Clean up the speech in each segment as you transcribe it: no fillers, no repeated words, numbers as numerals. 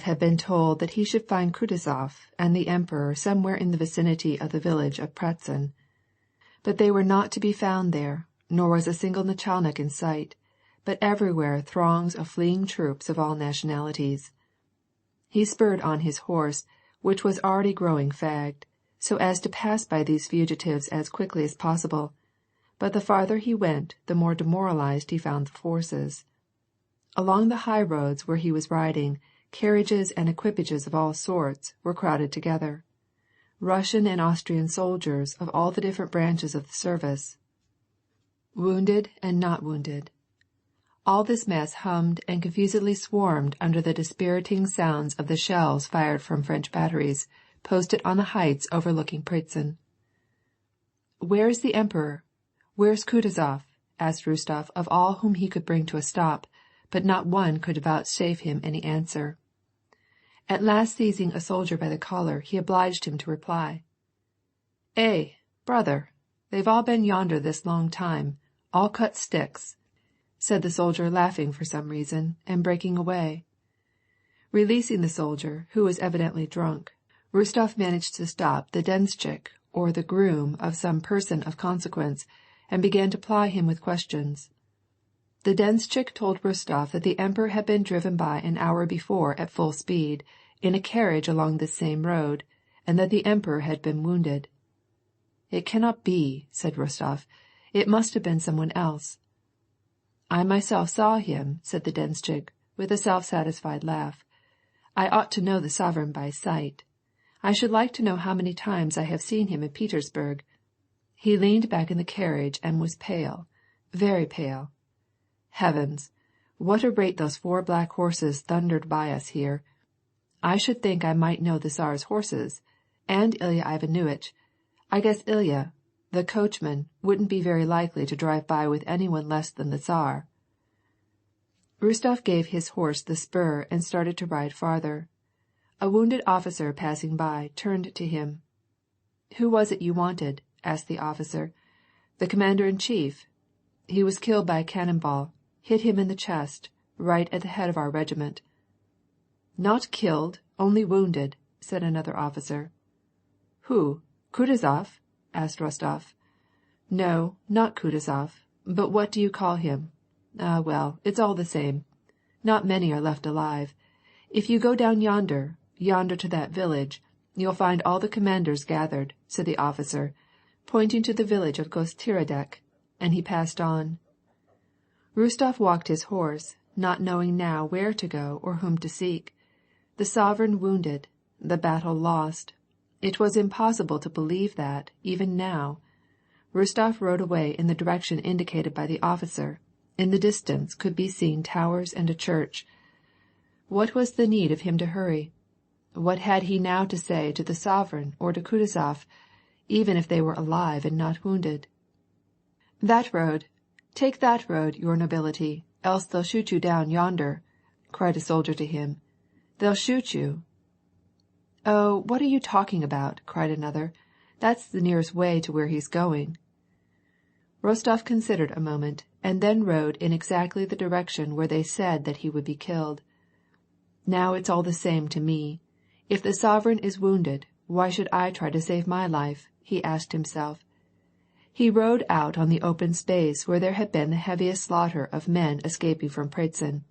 had been told that he should find Kutuzov and the Emperor somewhere in the vicinity of the village of Pratzen. But they were not to be found there, nor was a single nachalnik in sight, but everywhere throngs of fleeing troops of all nationalities. He spurred on his horse, which was already growing fagged, so as to pass by these fugitives as quickly as possible, but the farther he went, the more demoralized he found the forces. Along the high roads where he was riding, carriages and equipages of all sorts were crowded together. Russian and Austrian soldiers of all the different branches of the service, wounded and not wounded. All this mass hummed and confusedly swarmed under the dispiriting sounds of the shells fired from French batteries, posted on the heights overlooking Pratzen. "Where is the Emperor? Where's Kutuzov?" asked Rostov of all whom he could bring to a stop, but not one could vouchsafe him any answer. At last seizing a soldier by the collar, he obliged him to reply. "Eh, brother, they've all been yonder this long time, all cut sticks," said the soldier, laughing for some reason, and breaking away. Releasing the soldier, who was evidently drunk, Rostov managed to stop the denshchik, or the groom of some person of consequence, and began to ply him with questions. The denshchik told Rostov that the Emperor had been driven by an hour before at full speed, in a carriage along this same road, and that the Emperor had been wounded. "It cannot be," said Rostov. "It must have been someone else." "I myself saw him," said the denshchik, with a self-satisfied laugh. "I ought to know the sovereign by sight. I should like to know how many times I have seen him in Petersburg. He leaned back in the carriage and was pale, very pale. Heavens, what a rate those 4 black horses thundered by us here. I should think I might know the Tsar's horses, and Ilya Ivanovitch. I guess Ilya, the coachman, wouldn't be very likely to drive by with anyone less than the Tsar." Rostov gave his horse the spur and started to ride farther. A wounded officer passing by turned to him. "Who was it you wanted?" asked the officer. "The commander-in-chief. He was killed by a cannonball, hit him in the chest, right at the head of our regiment." "Not killed, only wounded," said another officer. "Who, Kutuzov?" asked Rostov. "No, not Kutuzov, but what do you call him? Ah, well, it's all the same. Not many are left alive. If you go down yonder to that village, you'll find all the commanders gathered," said the officer, pointing to the village of Gostiradek, and he passed on. Rostov walked his horse, not knowing now where to go or whom to seek. The sovereign wounded, the battle lost. It was impossible to believe that, even now. Rostov rode away in the direction indicated by the officer. In the distance could be seen towers and a church. What was the need of him to hurry? What had he now to say to the sovereign or to Kutuzov, even if they were alive and not wounded? "That road! Take that road, your nobility, else they'll shoot you down yonder," cried a soldier to him. "They'll shoot you." "Oh, what are you talking about?" cried another. "That's the nearest way to where he's going." Rostov considered a moment, and then rode in exactly the direction where they said that he would be killed. "Now it's all the same to me. If the sovereign is wounded, why should I try to save my life?" he asked himself. He rode out on the open space where there had been the heaviest slaughter of men escaping from Pratzen.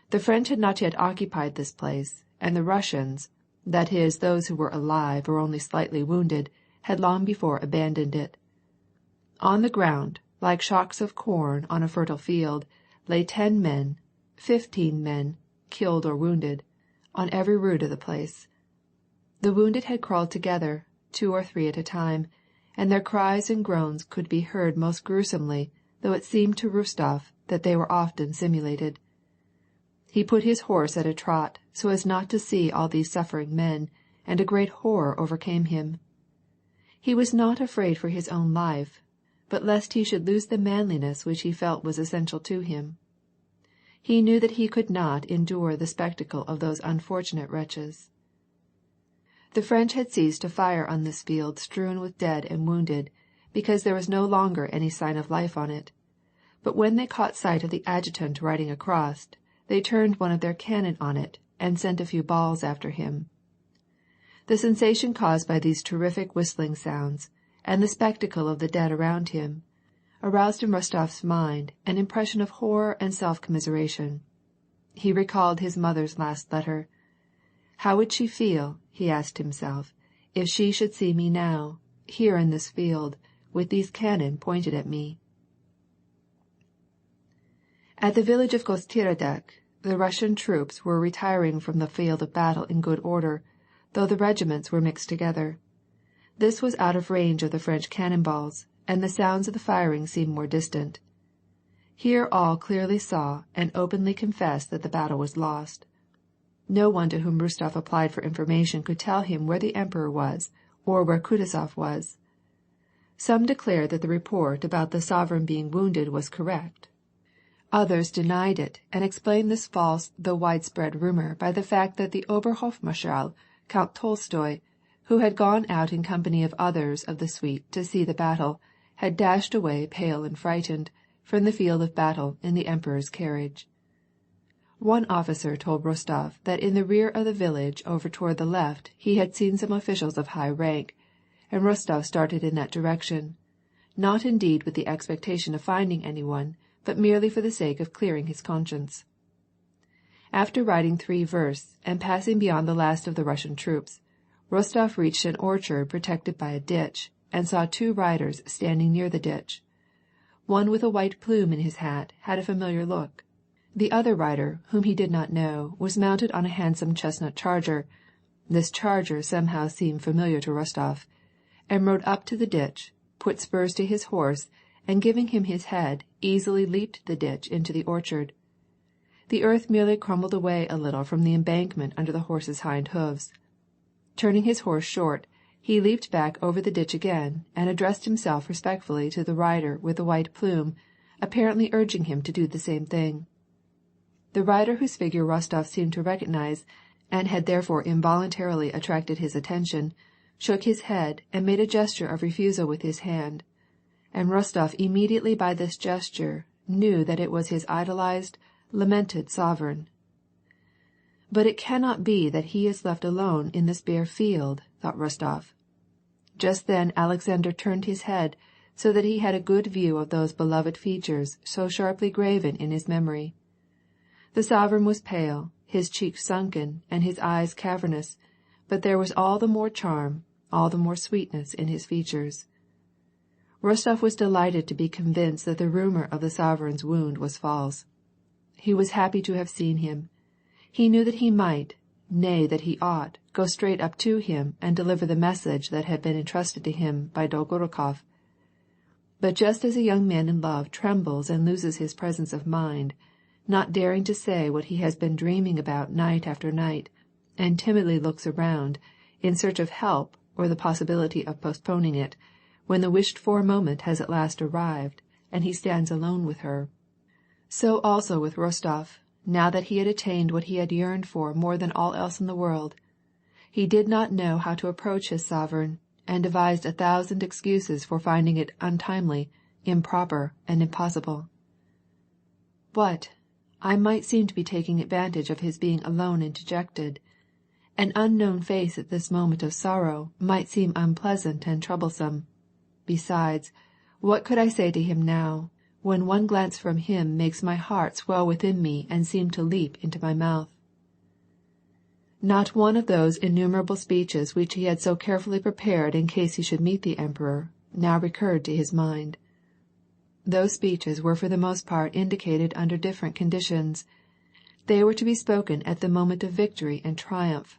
The French had not yet occupied this place, and the Russians, that is, those who were alive or only slightly wounded, had long before abandoned it. On the ground, like shocks of corn on a fertile field, lay 10 men, 15 men, killed or wounded, on every rood of the place. The wounded had crawled together, 2 or 3 at a time, and their cries and groans could be heard most gruesomely, though it seemed to Rostov that they were often simulated. He put his horse at a trot, so as not to see all these suffering men, and a great horror overcame him. He was not afraid for his own life, but lest he should lose the manliness which he felt was essential to him. He knew that he could not endure the spectacle of those unfortunate wretches. The French had ceased to fire on this field strewn with dead and wounded, because there was no longer any sign of life on it. But when they caught sight of the adjutant riding across, they turned one of their cannon on it, and sent a few balls after him. The sensation caused by these terrific whistling sounds, and the spectacle of the dead around him, aroused in Rostóv's mind an impression of horror and self-commiseration. He recalled his mother's last letter. How would she feel, he asked himself, if she should see me now, here in this field, with these cannon pointed at me? At the village of Gostiredek, the Russian troops were retiring from the field of battle in good order, though the regiments were mixed together. This was out of range of the French cannonballs, and the sounds of the firing seemed more distant. Here all clearly saw and openly confessed that the battle was lost. No one to whom Rostov applied for information could tell him where the Emperor was, or where Kutuzov was. Some declared that the report about the sovereign being wounded was correct. Others denied it, and explained this false though widespread rumor by the fact that the Oberhofmarschall, Count Tolstoy, who had gone out in company of others of the suite to see the battle, had dashed away pale and frightened from the field of battle in the Emperor's carriage. One officer told Rostov that in the rear of the village over toward the left he had seen some officials of high rank, and Rostov started in that direction, not indeed with the expectation of finding anyone, but merely for the sake of clearing his conscience. After riding 3 versts and passing beyond the last of the Russian troops, Rostov reached an orchard protected by a ditch, and saw 2 riders standing near the ditch. One with a white plume in his hat had a familiar look. The other rider, whom he did not know, was mounted on a handsome chestnut charger. This charger somehow seemed familiar to Rostov, and rode up to the ditch, put spurs to his horse, and giving him his head, easily leaped the ditch into the orchard. The earth merely crumbled away a little from the embankment under the horse's hind hoofs. Turning his horse short, he leaped back over the ditch again, and addressed himself respectfully to the rider with the white plume, apparently urging him to do the same thing. The rider whose figure Rostov seemed to recognize, and had therefore involuntarily attracted his attention, shook his head and made a gesture of refusal with his hand, and Rostov immediately by this gesture knew that it was his idolized, lamented sovereign. But it cannot be that he is left alone in this bare field, thought Rostov. Just then Alexander turned his head so that he had a good view of those beloved features so sharply graven in his memory. The sovereign was pale, his cheeks sunken, and his eyes cavernous, but there was all the more charm, all the more sweetness in his features. Rostov was delighted to be convinced that the rumor of the sovereign's wound was false. He was happy to have seen him. He knew that he might, nay, that he ought, go straight up to him and deliver the message that had been entrusted to him by Dolgorukov. But just as a young man in love trembles and loses his presence of mind, not daring to say what he has been dreaming about night after night, and timidly looks around, in search of help or the possibility of postponing it, when the wished-for moment has at last arrived, and he stands alone with her. So also with Rostov, now that he had attained what he had yearned for more than all else in the world. He did not know how to approach his sovereign, and devised 1,000 excuses for finding it untimely, improper, and impossible. What? I might seem to be taking advantage of his being alone and dejected. An unknown face at this moment of sorrow might seem unpleasant and troublesome. Besides, what could I say to him now, when one glance from him makes my heart swell within me and seem to leap into my mouth? Not one of those innumerable speeches which he had so carefully prepared in case he should meet the Emperor now recurred to his mind. Those speeches were for the most part indicated under different conditions. They were to be spoken at the moment of victory and triumph.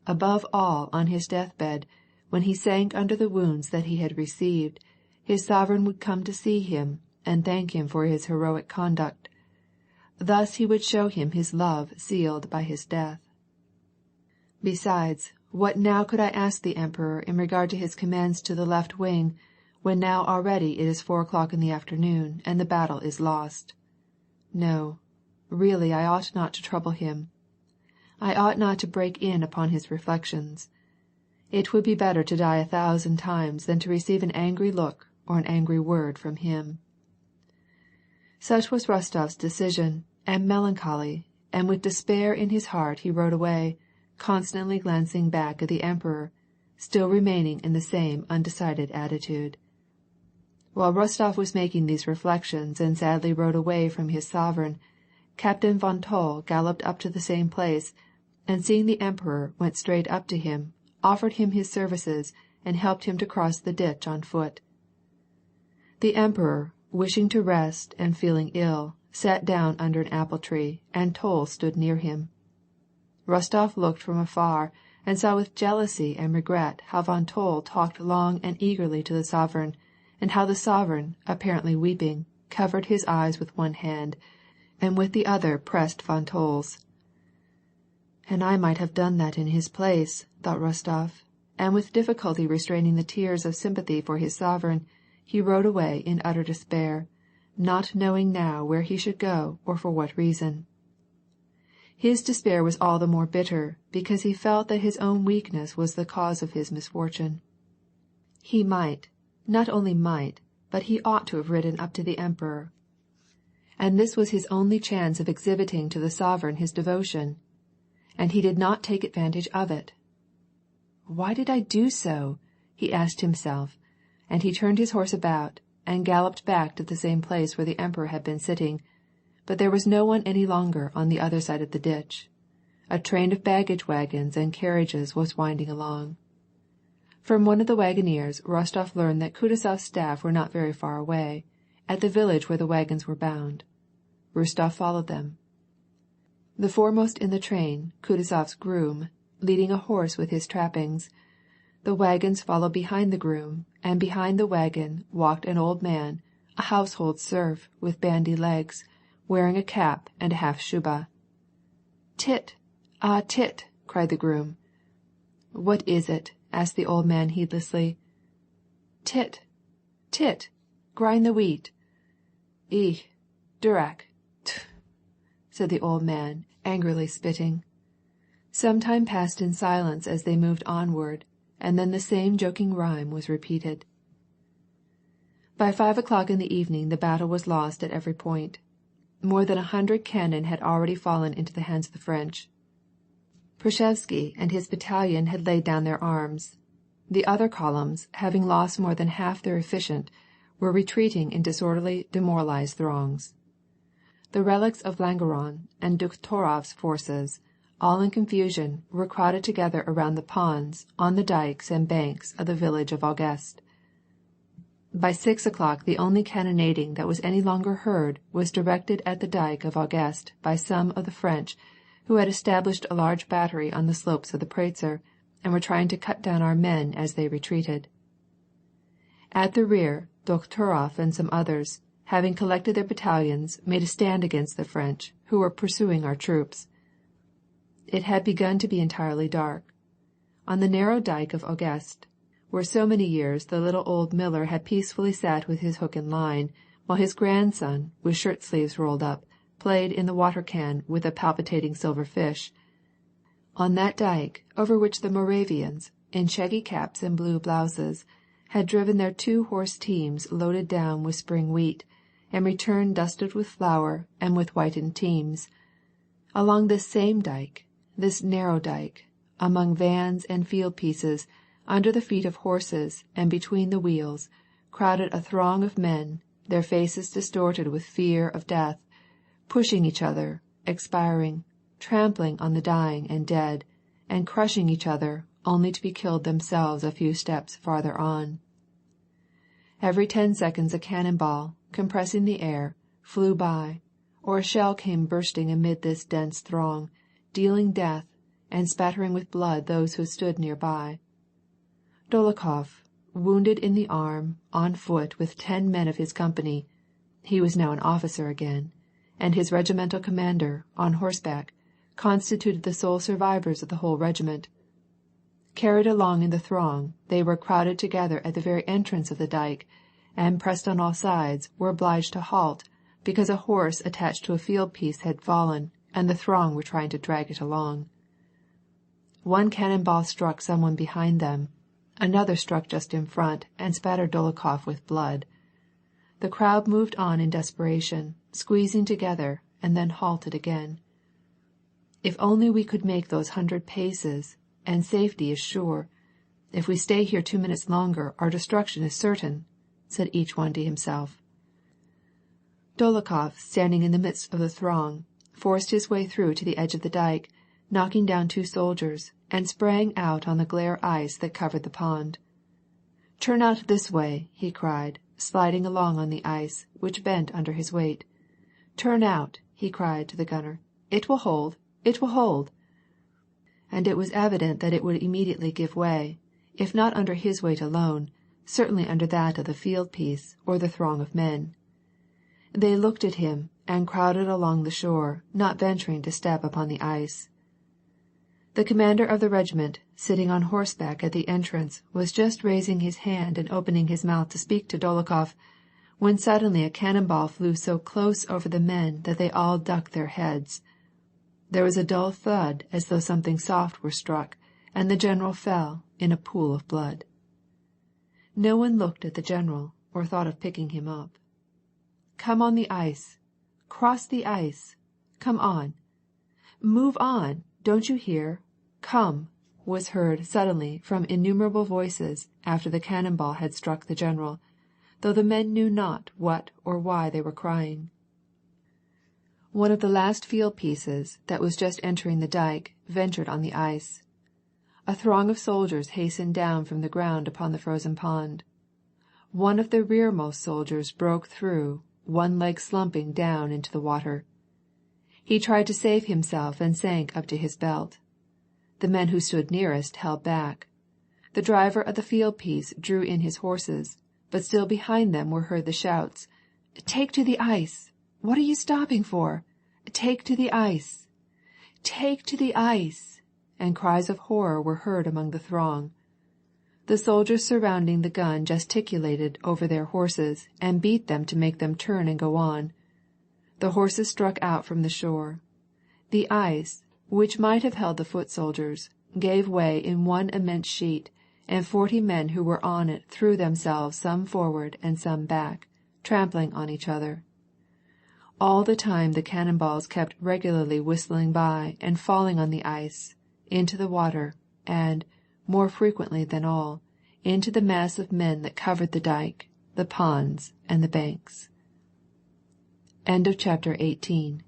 Above all, on his deathbed, when he sank under the wounds that he had received, his sovereign would come to see him and thank him for his heroic conduct. Thus he would show him his love sealed by his death. Besides, what now could I ask the Emperor in regard to his commands to the left wing, when now already it is 4 o'clock in the afternoon, and the battle is lost? No, really I ought not to trouble him. I ought not to break in upon his reflections. It would be better to die 1,000 times than to receive an angry look or an angry word from him. Such was Rostov's decision, and melancholy, and with despair in his heart he rode away, constantly glancing back at the Emperor, still remaining in the same undecided attitude. While Rostov was making these reflections and sadly rode away from his sovereign, Captain Von Toll galloped up to the same place, and seeing the Emperor went straight up to him, offered him his services, and helped him to cross the ditch on foot. The Emperor, wishing to rest and feeling ill, sat down under an apple tree, and Toll stood near him. Rostov looked from afar, and saw with jealousy and regret how Von Toll talked long and eagerly to the sovereign, and how the sovereign, apparently weeping, covered his eyes with one hand, and with the other pressed Von Toll's. "And I might have done that in his place," thought Rostov, and with difficulty restraining the tears of sympathy for his sovereign, he rode away in utter despair, not knowing now where he should go or for what reason. His despair was all the more bitter because he felt that his own weakness was the cause of his misfortune. He might, not only might, but he ought to have ridden up to the Emperor. And this was his only chance of exhibiting to the sovereign his devotion. And he did not take advantage of it. "Why did I do so?" he asked himself, and he turned his horse about, and galloped back to the same place where the Emperor had been sitting, but there was no one any longer on the other side of the ditch. A train of baggage wagons and carriages was winding along. From one of the wagoners Rostov learned that Kutuzov's staff were not very far away, at the village where the wagons were bound. Rostov followed them. The foremost in the train, Kutuzov's groom, leading a horse with his trappings. The wagons followed behind the groom, and behind the wagon walked an old man, a household serf with bandy legs, wearing a cap and a half shuba. "Tit! Ah, Tit!" cried the groom. "What is it?" asked the old man heedlessly. "Tit! Tit! Grind the wheat." Durak! Tch!" said the old man, angrily spitting. Some time passed in silence as they moved onward, and then the same joking rhyme was repeated. By 5 o'clock in the evening the battle was lost at every point. More than 100 cannon had already fallen into the hands of the French. Przewalski and his battalion had laid down their arms. The other columns, having lost more than half their efficient, were retreating in disorderly, demoralized throngs. The relics of Langeron and Dokhturov's forces, all in confusion, were crowded together around the ponds, on the dikes and banks of the village of Augest. By 6 o'clock the only cannonading that was any longer heard was directed at the dike of Augest by some of the French, who had established a large battery on the slopes of the Pratzer, and were trying to cut down our men as they retreated. At the rear, Dokhturov and some others, having collected their battalions, made a stand against the French, who were pursuing our troops. It had begun to be entirely dark. On the narrow dike of Augest, where so many years the little old miller had peacefully sat with his hook and line, while his grandson, with shirt sleeves rolled up, played in the water can with a palpitating silver fish. On that dike, over which the Moravians, in shaggy caps and blue blouses, had driven their 2-horse teams loaded down with spring wheat, and returned dusted with flour and with whitened teams. Along this same dike, this narrow dike, among vans and field pieces, under the feet of horses and between the wheels, crowded a throng of men, their faces distorted with fear of death, pushing each other, expiring, trampling on the dying and dead, and crushing each other only to be killed themselves a few steps farther on. Every 10 seconds a cannonball, compressing the air, flew by, or a shell came bursting amid this dense throng, dealing death, and spattering with blood those who stood near by. Dolokhov, wounded in the arm, on foot with 10 men of his company, he was now an officer again, and his regimental commander, on horseback, constituted the sole survivors of the whole regiment. Carried along in the throng, they were crowded together at the very entrance of the dike, and pressed on all sides, were obliged to halt, because a horse attached to a field piece had fallen, and the throng were trying to drag it along. One cannonball struck someone behind them. Another struck just in front and spattered Dolokhov with blood. The crowd moved on in desperation, squeezing together, and then halted again. If only we could make those 100 paces, and safety is sure. If we stay here 2 minutes longer, our destruction is certain," said each one to himself. Dólokhov, standing in the midst of the throng, forced his way through to the edge of the dike, knocking down 2 soldiers, and sprang out on the glare ice that covered the pond. "Turn out this way," he cried, sliding along on the ice, which bent under his weight. "Turn out," he cried to the gunner. "It will hold! It will hold!" And it was evident that it would immediately give way, if not under his weight alone, certainly under that of the field piece or the throng of men. They looked at him, and crowded along the shore, not venturing to step upon the ice. The commander of the regiment, sitting on horseback at the entrance, was just raising his hand and opening his mouth to speak to Dólokhov, when suddenly a cannonball flew so close over the men that they all ducked their heads. There was a dull thud as though something soft were struck, and the general fell in a pool of blood. No one looked at the general or thought of picking him up. "Come on the ice! Cross the ice! Come on! Move on! Don't you hear? Come!" was heard suddenly from innumerable voices after the cannonball had struck the general, though the men knew not what or why they were crying. One of the last field pieces, that was just entering the dike, ventured on the ice. A throng of soldiers hastened down from the ground upon the frozen pond. One of the rearmost soldiers broke through, one leg slumping down into the water. He tried to save himself and sank up to his belt. The men who stood nearest held back. The driver of the field piece drew in his horses, but still behind them were heard the shouts, "Take to the ice! What are you stopping for? Take to the ice! Take to the ice!" and cries of horror were heard among the throng. The soldiers surrounding the gun gesticulated over their horses and beat them to make them turn and go on. The horses struck out from the shore. The ice, which might have held the foot soldiers, gave way in one immense sheet, and 40 men who were on it threw themselves some forward and some back, trampling on each other. All the time the cannonballs kept regularly whistling by and falling on the ice, into the water, and, more frequently than all, into the mass of men that covered the dike, the ponds, and the banks. Chapter 19